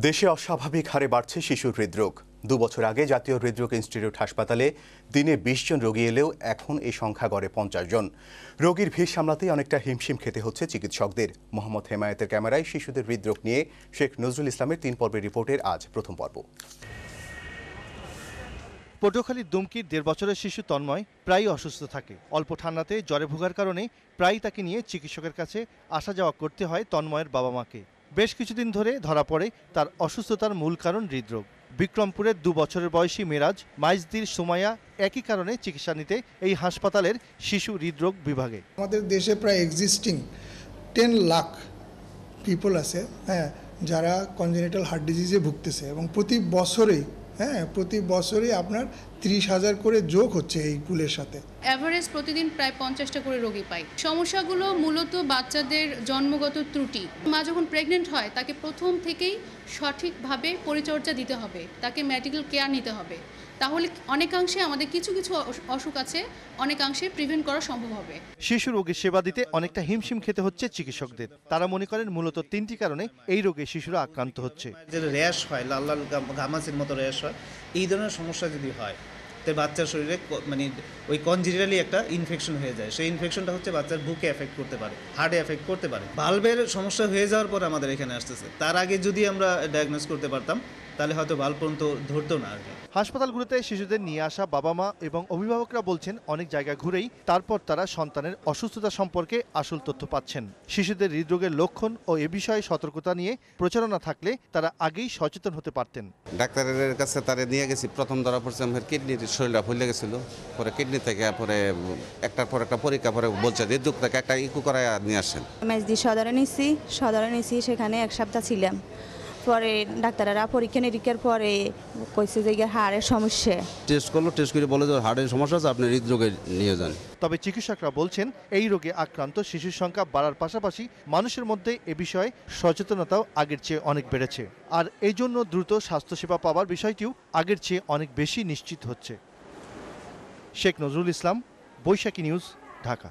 দেশে অস্বাভাবিক হারে বাড়ছে শিশুর হৃদরোগ। ২ বছর আগে জাতীয় হৃদরোগ ইনস্টিটিউট হাসপাতালে দিনে ২০ জন রোগী এলেও এখন এই সংখ্যা গড়ে ৫০ জন। রোগীর ভিড় সামলাতেই অনেকটা হিমশিম খেতে হচ্ছে চিকিৎসকদের। মোহাম্মদ হেমায়েতের ক্যামেরায় শিশুদের হৃদরোগ নিয়ে শেখ নজরুল ইসলামের ৩ পর্বের রিপোর্টের আজ প্রথম পর্ব। পটুয়াখালীর দুমকির ১.৫ বছরের শিশু তন্ময় প্রায়ই অসুস্থ থাকে। অল্প ঠান্ডাতে জ্বরে ভোগার কারণে প্রায়ই তাকে নিয়ে চিকিৎসকের কাছে আসা যাওয়া করতে হয় তন্ময়ের বাবা মাকে। বেশ কিছুদিন ধরে ধরা পড়ে তার অসুস্থতার মূল কারণ হৃদরোগ। বিক্রমপুরের ২ বছরের বয়সী মেরাজ, মাইজদির সুমাইয়া একই কারণে চিকিৎসা নিতে এই হাসপাতালের শিশু হৃদরোগ বিভাগে। আমাদের দেশে প্রায় এক্সিস্টিং 10 লাখ পিপল আছে, যারা কনজেনিটাল হার্ট ডিজিজে ভুগতেছে এবং প্রতি বছরে আপনার ৩০,০০০ করে যোগ হচ্ছে এই পুলের সাথে। এভারেজ প্রতিদিন প্রায় ৫০টা করে রোগী পাই। সমস্যাগুলো মূলত বাচ্চাদের জন্মগত ত্রুটি। মা যখন প্রেগনেন্ট হয় তাকে প্রথম থেকেই সঠিকভাবে পরিচর্যা দিতে হবে, তাকে মেডিকেল কেয়ার নিতে হবে। তাহলে অনেকাংশে আমাদের কিছু অসুখ আছে, অনেকাংশে প্রিভেন্ট করা সম্ভব হবে। শিশু রোগের সেবা দিতে অনেকটা হিমশিম খেতে হচ্ছে চিকিৎসকদের। তারা মনে করেন মূলত ৩টি কারণে এই রোগে শিশুরা আক্রান্ত হচ্ছে। যে র্যাশ হয়, লাল লাল ঘামাচির মতো র্যাশ হয়, এই ধরনের সমস্যা যদি হয় তো বাচ্চার শরীরে ওই কনজেনিটালি একটা ইনফেকশন হয়ে যায়। সেই ইনফেকশনটা হচ্ছে বাচ্চার বুকে এফেক্ট করতে পারে, হার্টে এফেক্ট করতে পারে। ভালভের সমস্যা হয়ে যাওয়ার পর আমাদের এখানে আসতেছে। তার আগে যদি আমরা ডায়াগনোস করতে পারতাম তাহলে হয়তো ভালভ পর্যন্ত ধরতো না আর কি। হাসপাতালগুলোতে শিশুদের নিয়ে আসা বাবা মা এবং অভিভাবকরা বলছেন অনেক জায়গা ঘুরেই তারপর তারা সন্তানের অসুস্থতা সম্পর্কে আসল তথ্য পাচ্ছেন। শিশুদের হৃদরোগের লক্ষণ ও এ বিষয়ে সতর্কতা নিয়ে প্রচারণা থাকলে তারা আগেই সচেতন হতে পারতেন। ডাক্তারের কাছে তারা নিয়ে গেছি, প্রথম ধরা পড়ছে আমার কিডনির শরীরটা ফুলে গেছিল, পরে কিডনি থেকে পরে একটার পর একটা পরীক্ষা পরে বলছে হৃদরোগ থেকে একটা ইকো করায় নিয়ে আসেন। মেজদি সদরে নিছি, সেখানে 1 সপ্তাহ ছিলাম। পরে ডাক্তাররা পরীক্ষা নিরীক্ষার পরে কইছে যে হাড়ের সমস্যা। টেস্ট করে বলে যে হাড়ের সমস্যা আছে, আপনি হৃদরোগে নিয়ে যান। তবে চিকিৎসকরা বলছেন এই রোগে আক্রান্ত শিশুর সংখ্যা বাড়ার পাশাপাশি মানুষের মধ্যে এ বিষয়ে সচেতনতাও আগের চেয়ে অনেক বেড়েছে। আর এই জন্য দ্রুত স্বাস্থ্যসেবা পাওয়ার বিষয়টিও আগের চেয়ে অনেক বেশি নিশ্চিত হচ্ছে। শেখ নজরুল ইসলাম, বৈশাখী নিউজ, ঢাকা।